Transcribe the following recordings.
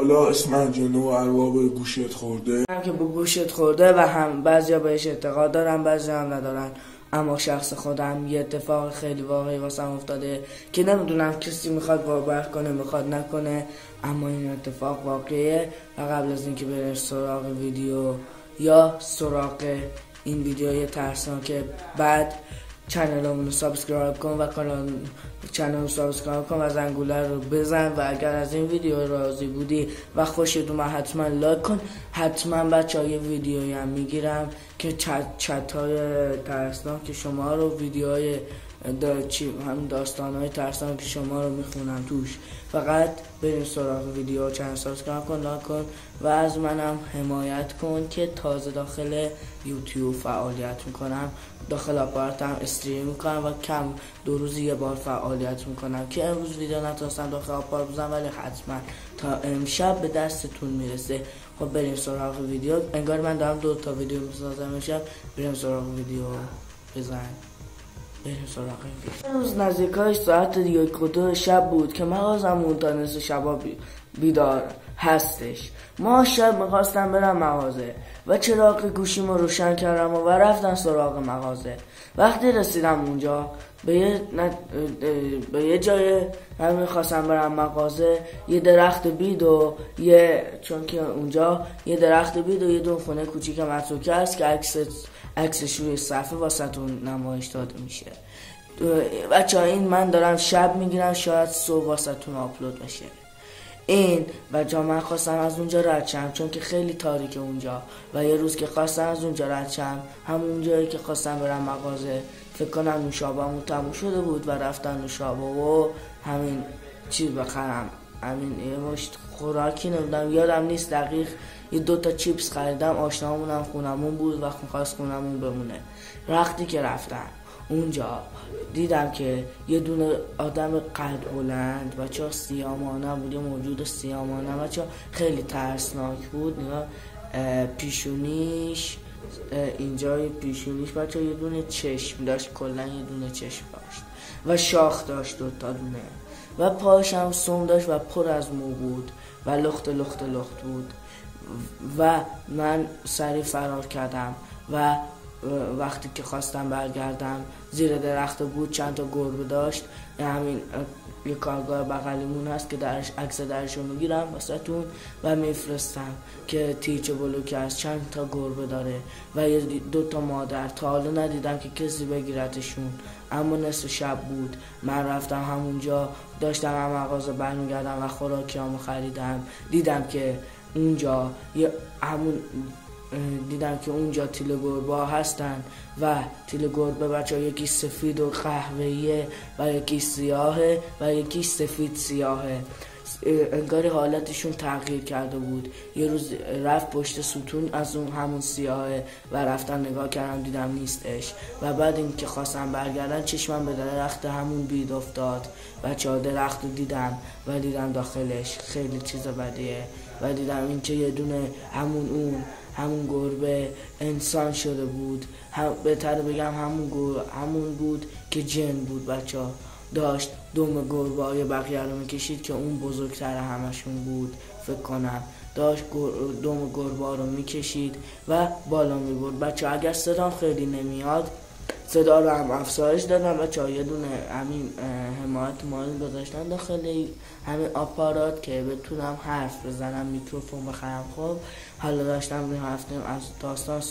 حالا اسم جنو و ارباب گوشت خورده هم که به گوشت خورده و هم بعضیا بهش اعتقاد دارن بعضیا هم ندارن، اما شخص خودم یه اتفاق خیلی واقعی واسم افتاده که نمیدونم کسی میخواد باور کنه میخواد نکنه، اما این اتفاق واقعیه. و قبل از اینکه بریم سراغ ویدیو یا سراغ این ویدیوی ترسناک بعد، چنلمون رو سابسکرایب کن و چنل رو سابسکرایب کن و زنگوله رو بزن و اگر از این ویدیو راضی بودی و خوشت اومد حتما لایک کن. حتما بچه‌ها یه ویدیویی هم میگیرم که چت‌های ترسناک شما رو، ویدیوهای هم داستان‌های ترسناک شما رو میخونم توش. فقط بریم سراغ ویدیو، چنل سابسکرایب کن، لایک کن و از منم حمایت کن که تازه داخل یوتیوب فعالیت میکنم، داخل آپارتم استریم میکنم و کم 2 روز یه بار فعالیت میکنم که امروز ویدیو نتونستم داخل آپارت بزنم ولی حتما تا امشب به دستتون میرسه. خب بریم سراغ ویدیو. انگار من دارم 2 تا ویدیو میسازم امشب. بریم سراغ ویدیو، بزن بریم سراغ ویدیو. روز نزدیکای ساعت 1 شب بود که مغازمون تا نصف شبا بیدار هستش. ما شب میخواستم برم مغازه و چراغ گوشیمو روشن کردم و رفتم سراغ مغازه. وقتی رسیدم اونجا به یه جای من میخواستم برم مغازه، یه درخت بید و چون که اونجا یه درخت بید و یه دون خونه کوچیک متروکه هست که عکسش روی صفحه واسهتون نمایش داده میشه. بچه‌ها این من دارم شب میگیرم، شاید صبح واسهتون آپلود بشه این. و من خواستم از اونجا رد شم چون که خیلی تاریکه اونجا و یه روز که خواستم از اونجا رد شم، همون جایی که خواستم برم مغازه، فکر کنم نوشابه‌مون تموم شده بود و رفتم نوشابه و همین چیز بخرم، همین یه مشت خوراکی نمیدونم یادم نیست دقیق، یه 2 تا چیپس خریدم. آشنامونم خونمون بود و خواست خونمون بمونه. وقتی که رفتم اونجا دیدم که یه دونه آدم قد بلند بچه ها سیامانه بود، یه موجود سیامانه بچه ها خیلی ترسناک بود. نگاه پیشونیش، اینجای پیشونیش بچه ها یه دونه چشم داشت، کلا یه دونه چشم داشت و شاخ داشت 2 تا دونه و پاش هم سم داشت و پر از مو بود و لخت بود و من سریع فرار کردم و وقتی که خواستم برگردم زیر درخت بود چند تا گربه داشت. همین یه کارگاه بغلیمون هست که عکس درشو میگیرم واسهتون و میفرستم که تیچه بلوک هست، چند تا گربه داره و یه 2 تا مادر. تا حالا ندیدم که کسی بگیرتشون، اما نصف شب بود. من رفتم همونجا، داشتم هم مغازه برمیگردم و خوراکیامو خریدم. دیدم که اونجا تیل گربه هستن و تیل گربه بچه ها یکی سفید و قهوه‌ایه و یکی سیاهه و یکی سفید سیاهه. انگاری حالتشون تغییر کرده بود. یه روز رفت پشت ستون از همون سیاهه و رفتم نگاه کردم دیدم نیستش و بعد اینکه خواستم برگردن چشمم به درخت همون بید افتاد. بچه‌ها درخت رو دیدم و دیدم داخلش خیلی چیز بدیه و دیدم اینکه یه دونه همون گربه انسان شده بود، بهتر بگم همون بود که جن بود. بچه‌ها داشت دم گربه های بقیه رو میکشید که اون بزرگتر همشون بود، فکر کنم داشت دم گربه ها رو میکشید و بالا میبرد. بچه‌ها اگر صدام خیلی نمیاد صدا رو هم افزایش دادم. بچه‌ها یه دونه همین حمایت مالی گذاشتن داخل همین آپارات که بتونم حرف بزنم، میکروفون بخرم. خب حالا داشتم میرفتیم از داستان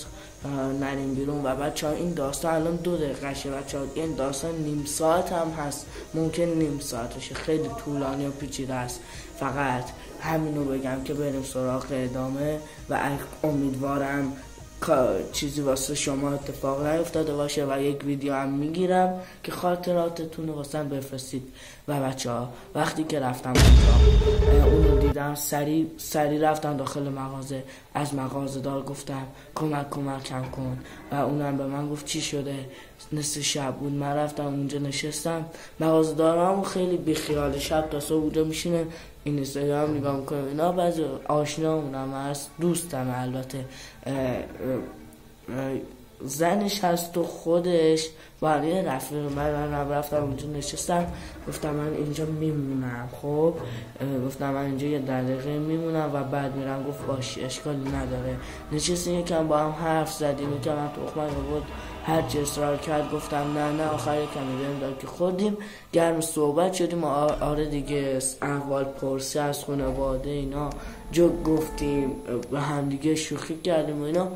نریم بیرون و بچه‌ها این داستان الان 2 دقیقه شه. بچه‌ها این داستان نیم ساعت هم هست، ممکن نیم ساعت بشه، خیلی طولانی و پیچیده است. فقط همینو بگم که بریم سراغ ادامه و امیدوارم چیزی واسه شما اتفاق نیفتاده باشه و یک ویدیو هم میگیرم که خاطراتتون رو واسه بفرستید. و بچه‌ها وقتی که رفتم اونجا اونو دیدم، سریع رفتم داخل مغازه، از مغازه دار گفتم کمکم کن و اونم به من گفت چی شده. نصف شب بود، من رفتم اونجا نشستم. مغازه دارم خیلی بیخیال، شب تا صبح اونجا میشینه این اینستاگرام نگاه میکنم. اینا بعضی آشنامونم هست، دوستم البته، زنش هست و خودش و یه رفیق من رفتم اونجا نشستم، گفتم من اینجا میمونم. خب گفتم من اینجا یه دقیقه میمونم و بعد میرم. گفت باشه اشکالی نداره. نشستیم یکم با هم حرف زدیم، یکم هم تخمه بود، هر چی اصرار کرد گفتم نه آخر یکم بریم دار که خودیم گرم صحبت شدیم. آره دیگه احوال پرسی از خانواده اینا جو گفتیم، به هم دیگه شوخی کردیم و اینا.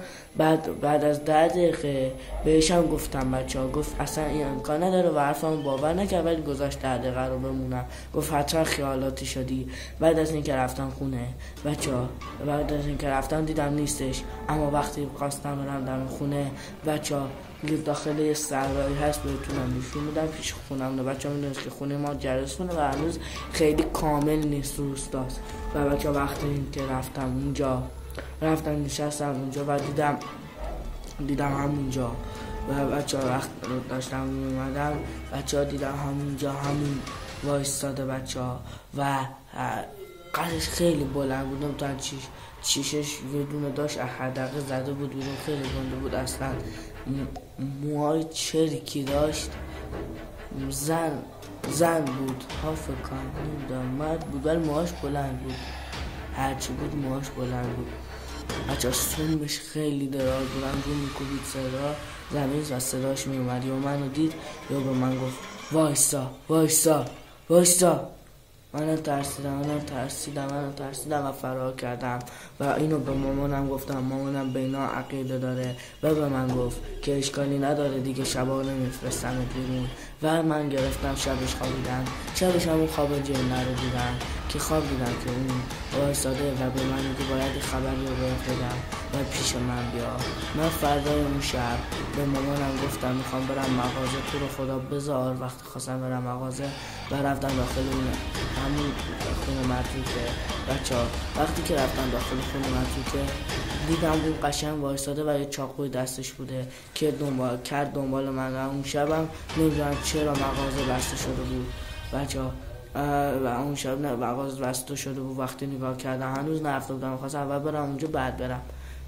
بعد از 10 دقیقه بهشم گفتم بچه‌ها، گفت اصلا این امکان نداره و حرفمو باور نکرد، ولی گذاشت 10 دقیقه رو بمونم. گفت حتما خیالاتی شدی. بعد از اینکه رفتم خونه بچه‌ها، بعد از اینکه رفتم دیدم نیستش، اما وقتی خواستم برم در خونه بچه‌ها داخل یه سرایی هست بهتونم نشون میدم پیش خونم. بچه‌ها میدونست که خونه ما جرسونه و هنوز خیلی کامل نیست، روستاست. و بچه‌ها وقتی که رفتم نشستم اونجا و دیدم همونجا و بچه‌ها وقت داشتم میومدم بچه‌ها دیدم همونجا همون وایستاده بچه‌ها و قدش خیلی بلند بود، تا چیشش یه دونه داشت حدقه زده بود بیرون، خیلی گنده بود. اصلا موهای چریکی داشت، زن بود ها فکر نمیدونم مرد بود ولی موهاش بلند بود، هرچی بود موهاش بلند بود. بچه سومش خیلی دراز بلند بود، میکوبید صدا زمین و صداش میومد. یا منو دید یا به من گفت وایسا. منم ترسیدم و فرار کردم و اینو به مامانم گفتم. مامانم به اینا عقیده داره و به من گفت که اشکالی نداره دیگه، شبا نمیفرستمت بیرون. و من گرفتم شبش خوابیدم. شبش همون خواب جنه رو دیدم که اون وایساده و به من میگه باید خبری رو بهت بدم و پیش من بیا. من فردای اون شب به مامانم گفتم میخوام برم مغازه، تو رو خدا بذار. وقتی خواستم برم مغازه و رفتم داخل همون خونه متروکه بچه‌ها. وقتی که رفتم داخل خونه متروکه دیدم اون قشنگ وایساده و یه چاقوی دستش بوده که دنبال من. اون شبم نمیدونم چرا مغازه بسته شده بود بچه‌ها و اون شب مغازه بسته شده بود. وقتی نگاه کردم هنوز نرفته بودم، خواستم اول برم اونجا بعد برم.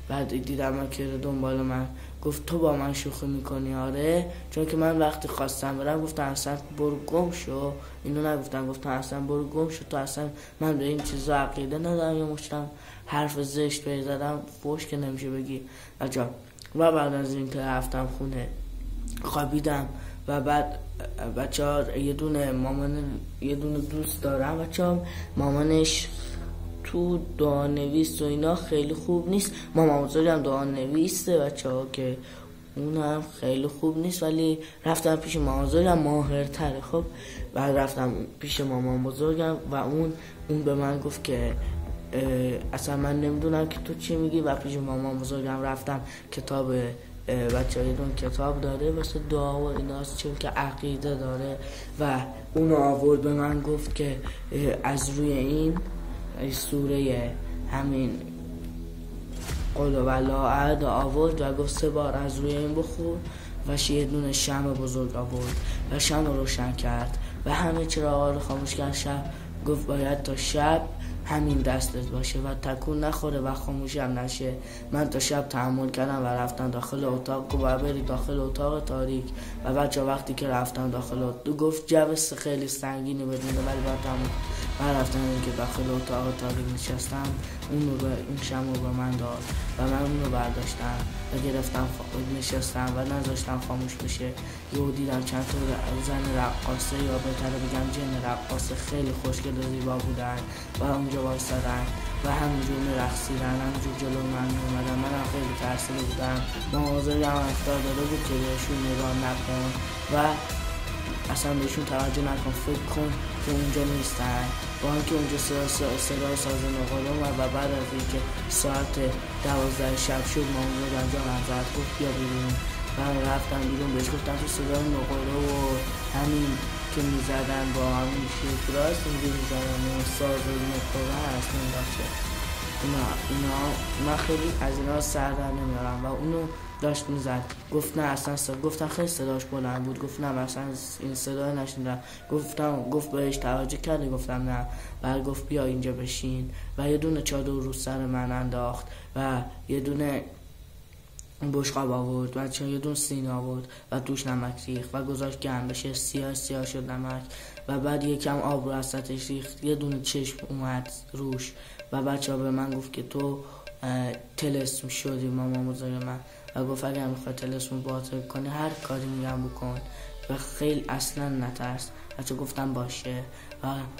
بعد دیدم که دنبال من. گفت تو با من شوخی میکنی؟ آره، چون که من وقتی خواستم برم گفتم اصلا برو گم شو. اینو نگفتم، گفتم اصلا برو گم شو، تو اصلا من به این چیزا عقیده ندارم. یا مشتم حرف زشت بهش زدم، فوش که نمیشه بگی بچه‌ها. و بعد از این که رفتم خونه خوابیدم و بعد بچه‌ها یه دونه دوست دارم بچه‌ها، مامانش تو دعانویس و اینا خیلی خوب نیست. مامان بزرگم دعانویسه بچه‌ها که اونم خیلی خوب نیست، ولی رفتم پیش مامان بزرگم ماهرتره. خب بعد رفتم پیش مامان بزرگم و اون به من گفت که اصلا من نمیدونم که تو چی میگی. و پیش مامان بزرگم رفتم، کتاب بچه های دون کتاب داره واسه دعا و ایناست، چون که عقیده داره و اونو آورد به من گفت که از روی این سوره همین قل هوالله احد آورد و گفت 3 بار از روی این بخور و یه دونه شمع بزرگ آورد و شمع روشن کرد و همه چراغا رو خاموش کرد. شب گفت باید تا شب همین دستت باشه و تکون نخوره و خاموش هم نشه. من تا شب تحمل کردم و رفتم داخل اتاق و بری داخل اتاق تاریک. و بچه وقتی که رفتم داخل اتاق گفت جو خیلی سنگینی بدونه، ولی من رفتم که داخل اتاق تاریک نشستم. اون شمع رو به من داد و من اون رو برداشتم و گرفتم نشستم و نذاشتم خاموش بشه. یهو دیدم چند تا زن رقاصه، یا بهتر بگم جن رقاصه، خیلی خوشگل و زیبا بودن و اونجا وایسادن و همونجور میرقصیدن، همونجور جلو من اومدن. منم خیلی ترسیده بودم. مامان‌بزرگم هم اخطار داده بود که بهشون نگاه نکن و اصلا بهشون توجه نکن، فکر کن که اونجا نیستن. با اینکه اونجا صدای سازن قلم و بعد از اینکه ساعت 12 شب شد مامان‌بزرگم جانم زد، گفت بیا بیرون. من رفتم بیرون، بهش گفتم تو صدای نقره و همین که میزدن با همین شکراست اینجا میزدن و ساز و نقره هست نمیداشته اینا من خیلی از اینا سر در نمیارم و اونو داشت میزد. گفت نه اصلا گفتم خیلی صداش بلند بود. گفت نه اصلا این صدا نشنیدم. گفت بهش توجه کردی؟ گفتم نه. بعد گفت بیا اینجا بشین و یه دونه چادر رو سر من انداخت و یه دونه بشقاب آورد، بچه یه دون سینی آورد و توش نمک ریخت و گذاشت گرم بشه، سیاه شد نمک و بعد یکم آب رو وسطش ریخت، یه دونه چشم اومد روش و بچه ها به من گفت که تو طلسم شدی مامان بزرگ من و گفت اگر میخوای طلسم باطل کنی هر کاری میگم بکن و خیلی اصلا نترس. بچه گفتم باشه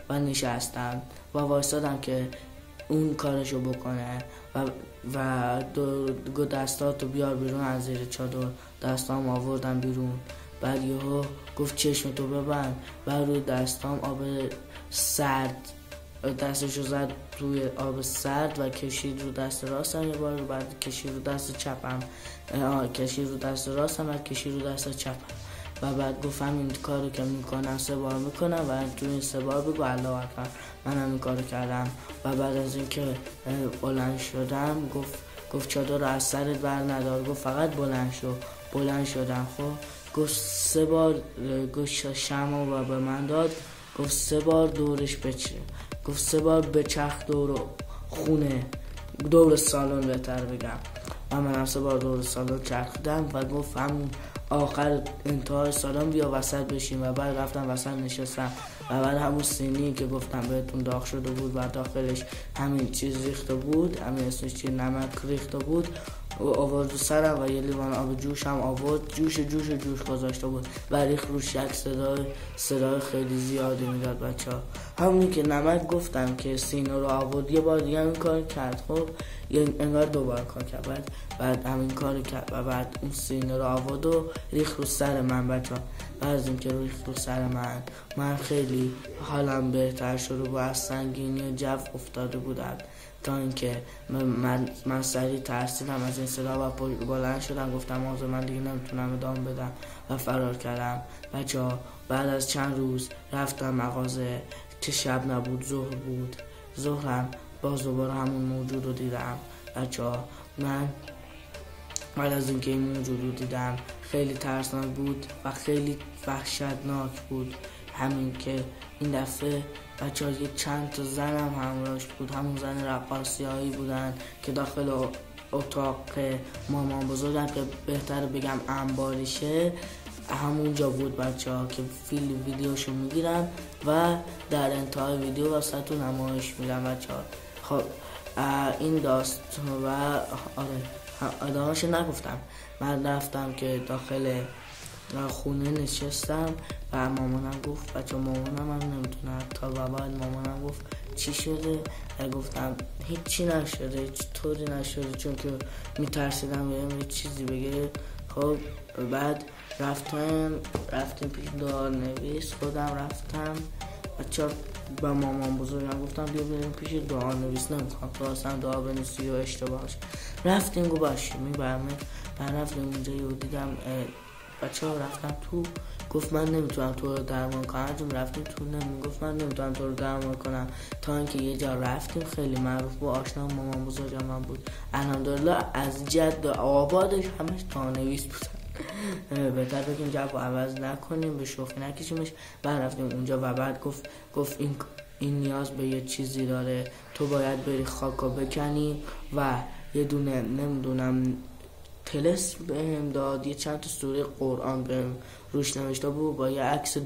و نشستم و وایسادم که اون کارشو بکنه و دستاتو بیار بیرون از زیر چادر. دستام آوردم بیرون، بعد یهو گفت چشمتو ببند و روی دستام آب سرد دستشو زد روی آب سرد و کشید رو دست راستم یه بار، بعد کشید رو دست چپم، کشید رو دست راستم و کشید رو دست چپم و بعد گفتم این کارو که میکنم 3 بار میکنم و تو این 3 بار بگو الله اکبر. منم این کارو کردم و بعد از اینکه بلند شدم گفت چادر رو از سرت بر ندار، گفت فقط بلند شدم. خب گفت 3 بار گفت شمع و به من داد، گفت 3 بار دورش بچه، گفت 3 بار بچرخ دور خونه، دور سالن بهتر بگم و من 3 بار دور سالن چرخیدم و گفت همون آخر انتهای سالن بیا وسط بشیم و بعد رفتم وسط نشستم و بعد همون سینی که گفتم بهتون داغ شده بود و داخلش همین چیز ریخته بود، همین اسمش چیز نمک ریخته بود و آورد رو سرم و یه لیوان آب جوش هم آورد، جوش گذاشته بود و ریخت روش یک صدای خیلی زیادی میداد بچه ها. همونی که نمک گفتم که سینه رو آورد یه بار دیگه همین کار کرد، خب انگار 2 بار کار کرد، بعد همین کار کرد و بعد اون سینه رو آورد و ریخت رو سر من بچه ها. بعد از اینکه ریخت رو سر من خیلی حالم بهتر شده و از سنگینی جو افتاده بودم تا اینکه من سریع ترسیدم از این صدا و بلند شدم، گفتم آزه من دیگه نمیتونم ادامه بدم و فرار کردم بچه ها. بعد از چند روز رفتم مغازه که شب نبود، ظهر بود، ظهرم باز دوباره همون موجود رو دیدم بچه ها. من بعد از اینکه این موجود رو دیدم خیلی ترسناک بود و خیلی وحشتناک بود. همین که این دفعه بچه ها یه چند تا زن هم همراهش بود، همون زن رقاصیایی بودن که داخل اتاق مامان بزرگم که بهتر بگم انباریشه همونجا بود بچه ها که ویدیوشو میگیرم و در انتهای ویدیو واسهتون نمایش میدم بچه ها. خب این داستان و ادامه‌شو نگفتم. من رفتم که داخل خونه نشستم و مامانم گفت بچه مامانم هم نمیتونه تا و بعد مامانم گفت چی شده؟ گفتم هیچی نشده، هیچ طوری نشده، چون که میترسیدم یه چیزی بگه. خب بعد رفتیم پیش دعانویس، خودم رفتم بچه با مامان بزرگم گفتم بیا بریم پیش دعانویس، نمیخوام تو اصلا دعا بنویسی و اشتباهش. رفتیم گو باشه میبرمه. من رفتیم اونجا یه دیدم بچه ها رفتم تو، گفت من نمیتونم تو رو درمان کنم. رفتیم تو گفت من نمیتونم تو رو درمان کنم تا اینکه یه جا رفتیم خیلی معروف با آشنا مامان بزرگم من بود، الحمدلله از جد آبادش همش دعانویس بودن. بهتر بگیم جب عوض نکنیم، به شوخی نکشیمش. بعد رفتیم اونجا و بعد گفت این نیاز به یه چیزی داره، تو باید بری خاکو بکنی و یه دونه نمیدونم طلسم بهم داد، یه چند تا سوره قرآن بهم روش نوشته بود با یه عکس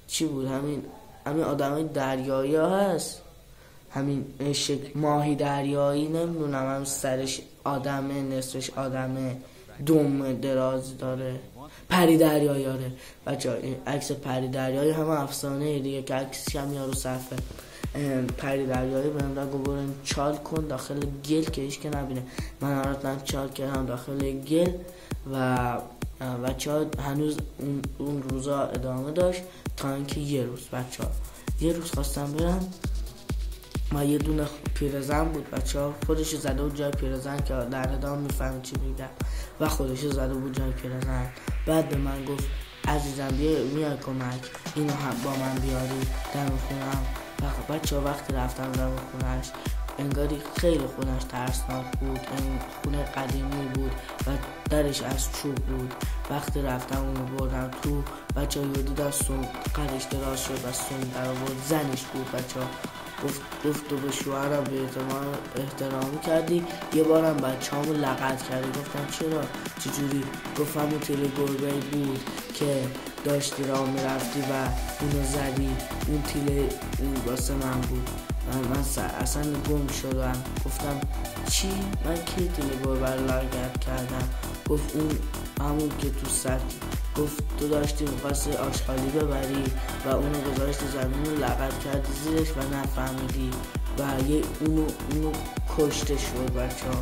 چی بود، همین آدمای دریایی ها هست، همین ماهی دریایی، نمیدونم هم سرش آدمه نصفش آدمه، دم دراز داره، پری دریایی آره بچه ها. عکس پری دریایی همه افسانه دیگه که عکسش هم یارو صفه پری دریایی بهم داد، گفتن چال کن داخل گل که هیچ که نبینه. من رفتم چال کردم داخل گل و بچه ها هنوز اون روزا ادامه داشت تا اینکه یه روز خواستم برم ما یه دونه پیرزن بود بچه ها، خودش زده بود جای پیرزن که در ادامه میفهمید چی میگم و خودش زده بود جای پیرزن. بعد به من گفت عزیزم میای کمک اینو هم با من بیاری دم خونم. بچه ها وقتی رفتم دم خونش انگاری خیلی خونش ترسناک بود، این خونه قدیمی بود و درش از چوب بود. وقتی رفتم اونو بردم تو بچه ها یه دیدم قدش دراز شد و سون در آورد، زنش بود بچه ها. گفت تو به شوهرم به احترام کردی، یه بارم بچه‌هامو لغت کردی. گفتم چرا؟ چجوری؟ گفتم اون تیله گربه بود که داشتی راه میرفتی و اونو زدی، اون تیله واسه من بود. من اصلا گم شدم. گفتم چی؟ من کی تیله گربه رو لغت کردم؟ گفت اون همون که تو سطح. گفت تو داشتی می‌خواستی آشغالی ببری و اونو گذاشتی زمین رو لغت کردی زیرش و نفهمیدی و اونو کشته شد بچه‌ها.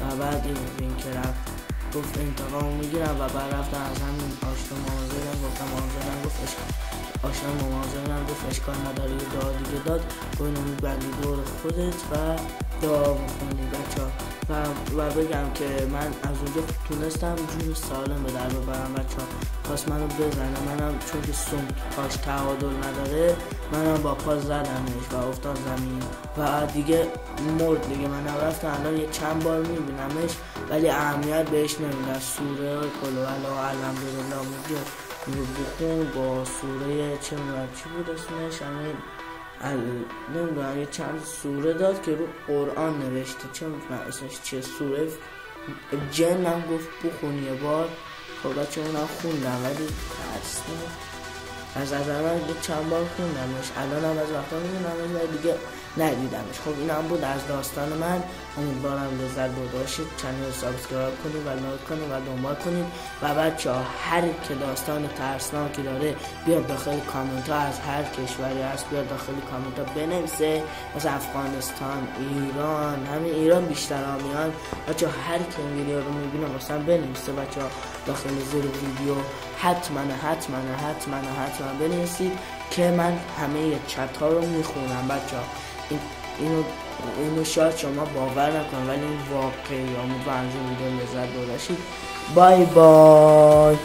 و بعد این که رفت گفت انتقام میگیرم و بعد رفتن از همین آشنا مواظبم. گفتم مواظبم. گفت آشنا مواظبم. گفت اشکال نداره یه دعا دیگه داد. گفت اینو میبندی دور خودت و دعا بخونی بچه‌ها. و بگم که من از اونجا تونستم جون سالم به در ببرم بچه‌ها. خواست منو بزنه، منم چون که سم پاش تعادل نداره منم با پا زدمش و افتاد زمین و دیگه مرد دیگه. من رفتم الان یه چند بار میبینمش ولی اهمیت بهش نمیدم. سوره قل هو الحمدلله میگه بخون با سوره چه میدونم چی بود اسمش، همین نمیدونم یه چند سوره داد که رو قرآن نوشته، چه میدونم اسمش چیه، سوره جن هم گفت بخون یه بار. خب بچه اونم خوندم ولی ترسنه از من چند بار خوندمش، الان هم از وقتا میدونمش ولی دیگه ندیدمش. خب این هم بود از داستان من. امیدوارم لذت برده باشید. چنل سابسکرایب کنید و لایک کنید و دنبال کنید و بچه‌ها هر که داستان ترسناکی داره بیاد داخل کامنت ها، از هر کشوری هست بیاد داخل کامنت ها بنویسه، مثلا افغانستان، ایران، همین ایران بیشتر میان بچه‌ها. هر که این ویدیو رو میبینه مثلا بنویسه بچه‌ها داخل زیر ویدیو حتما بنویسید که من همه چت ها رو میخونم بچه‌ها. اینو شاید شما باور نکنید ولی این واقعی. امیدوارم از این ویدیو لذت بردید. بای بای.